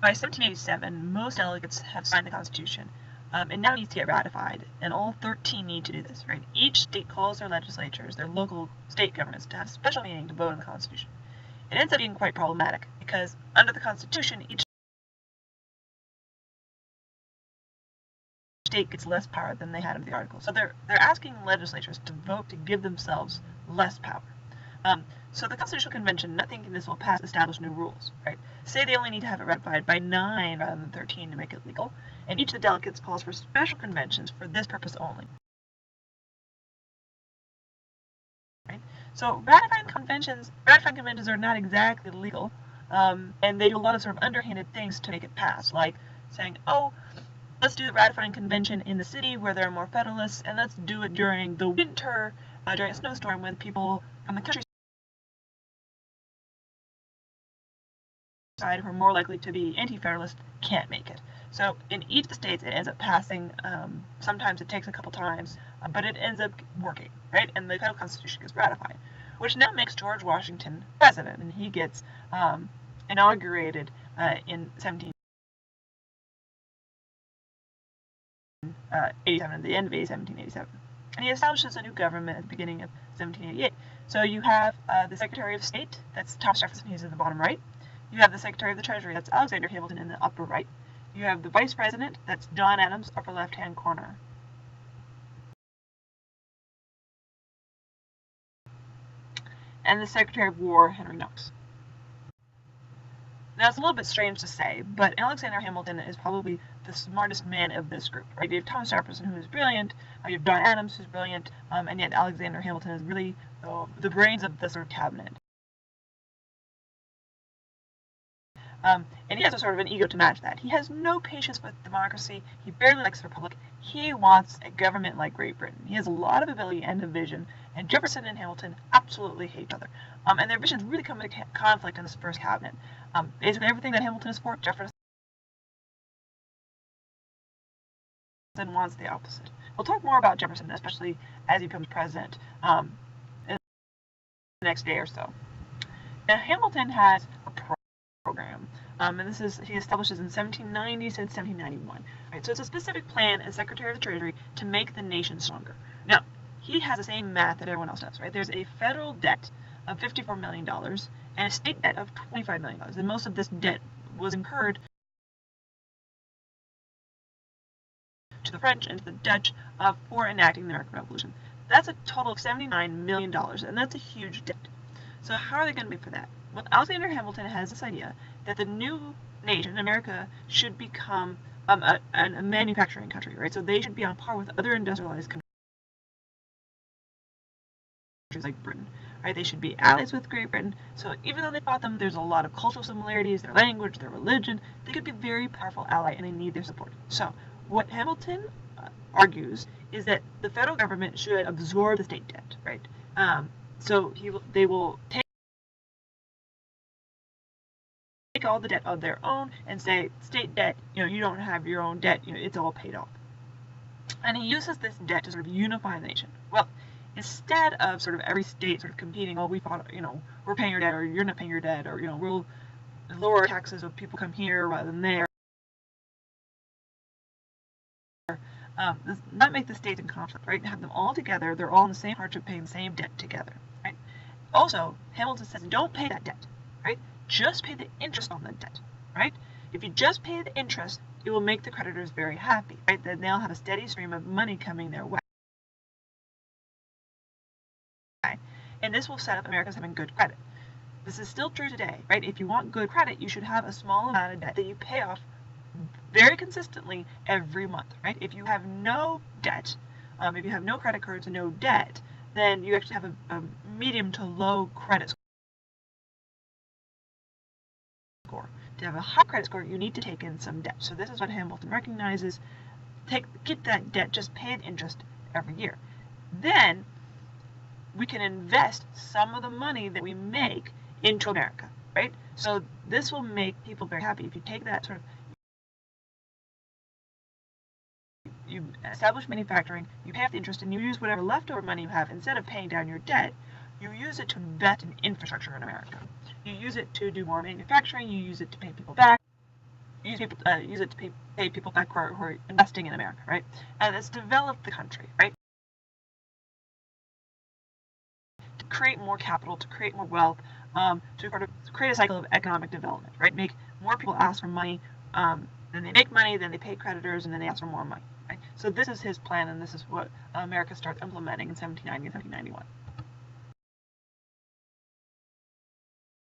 By 1787, most delegates have signed the Constitution. It now needs to get ratified, and all 13 need to do this, right? Each state calls their legislatures, their local state governments, to have a special meeting to vote on the Constitution. It ends up being quite problematic, because under the Constitution, each state gets less power than they had under the Article. So they're asking legislatures to vote to give themselves less power. So the Constitutional Convention, not thinking this will pass, establish new rules, right? Say they only need to have it ratified by 9 rather than 13 to make it legal, and each of the delegates calls for special conventions for this purpose only. Right? So ratifying conventions are not exactly legal, and they do a lot of sort of underhanded things to make it pass, like saying, oh, let's do the ratifying convention in the city where there are more Federalists, and let's do it during the winter, during a snowstorm when people from the countryside who are more likely to be anti-Federalist can't make it. So in each of the states, it ends up passing. Sometimes it takes a couple times, but it ends up working, right? And the federal Constitution gets ratified, which now makes George Washington president, and he gets inaugurated in 1787, at the end of 1787. And he establishes a new government at the beginning of 1788. So you have the Secretary of State, that's Thomas Jefferson, he's in the bottom right. You have the Secretary of the Treasury, that's Alexander Hamilton in the upper right. You have the Vice President, that's John Adams, upper left-hand corner. And the Secretary of War, Henry Knox. Now, it's a little bit strange to say, but Alexander Hamilton is probably the smartest man of this group, right? You have Thomas Jefferson, who is brilliant, you have John Adams, who's brilliant, and yet Alexander Hamilton is really the brains of the sort of cabinet. And he has a sort of an ego to match that. He has no patience with democracy. He barely likes the republic. He wants a government like Great Britain. He has a lot of ability and a vision, and Jefferson and Hamilton absolutely hate each other. And their visions really come into conflict in this first cabinet. Basically, everything that Hamilton is for, Jefferson wants the opposite. We'll talk more about Jefferson, especially as he becomes president in the next day or so. Now, Hamilton has a program, and he establishes in 1790 since 1791. Right, so it's a specific plan as Secretary of the Treasury to make the nation stronger. Now, he has the same math that everyone else does, right? There's a federal debt of $54 million and a state debt of $25 million, and most of this debt was incurred to the French and to the Dutch for enacting the American Revolution. That's a total of $79 million, and that's a huge debt. So how are they going to pay for that? Well, Alexander Hamilton has this idea that the new nation, America, should become a manufacturing country, right? So they should be on par with other industrialized countries like Britain, right? They should be allies with Great Britain. So even though they fought them, there's a lot of cultural similarities, their language, their religion. They could be a very powerful ally, and they need their support. So what Hamilton argues is that the federal government should absorb the state debt, right? So they will take all the debt on their own and say, state debt, you don't have your own debt, it's all paid off. And he uses this debt to sort of unify the nation. Well, instead of sort of every state sort of competing, oh, we fought, we're paying your debt, or you're not paying your debt, or, we'll lower taxes if people come here rather than there. Not make the states in conflict, right? Have them all together, they're all in the same hardship, paying the same debt together, right? Also, Hamilton says, don't pay that debt, right? Just pay the interest on the debt, right? If you just pay the interest, it will make the creditors very happy, right? Then they'll have a steady stream of money coming their way. And this will set up America as having good credit. This is still true today, right? If you want good credit, you should have a small amount of debt that you pay off very consistently every month, right? If you have no debt, if you have no credit cards and no debt, then you actually have a medium to low credit score. To have a high credit score, you need to take in some debt. So this is what Hamilton recognizes. Get that debt, just pay the interest every year. Then we can invest some of the money that we make into America, right? So this will make people very happy. If you take that sort of, you establish manufacturing, you pay off the interest, and you use whatever leftover money you have, instead of paying down your debt, you use it to invest in infrastructure in America. You use it to do more manufacturing, you use it to pay people back, use it to pay people back who are investing in America, right? And it's developed the country, right? To create more capital, to create more wealth, to sort of create a cycle of economic development, right? Make more people ask for money, then they make money, then they pay creditors, and then they ask for more money, right? So this is his plan, and this is what America starts implementing in 1790 and 1791.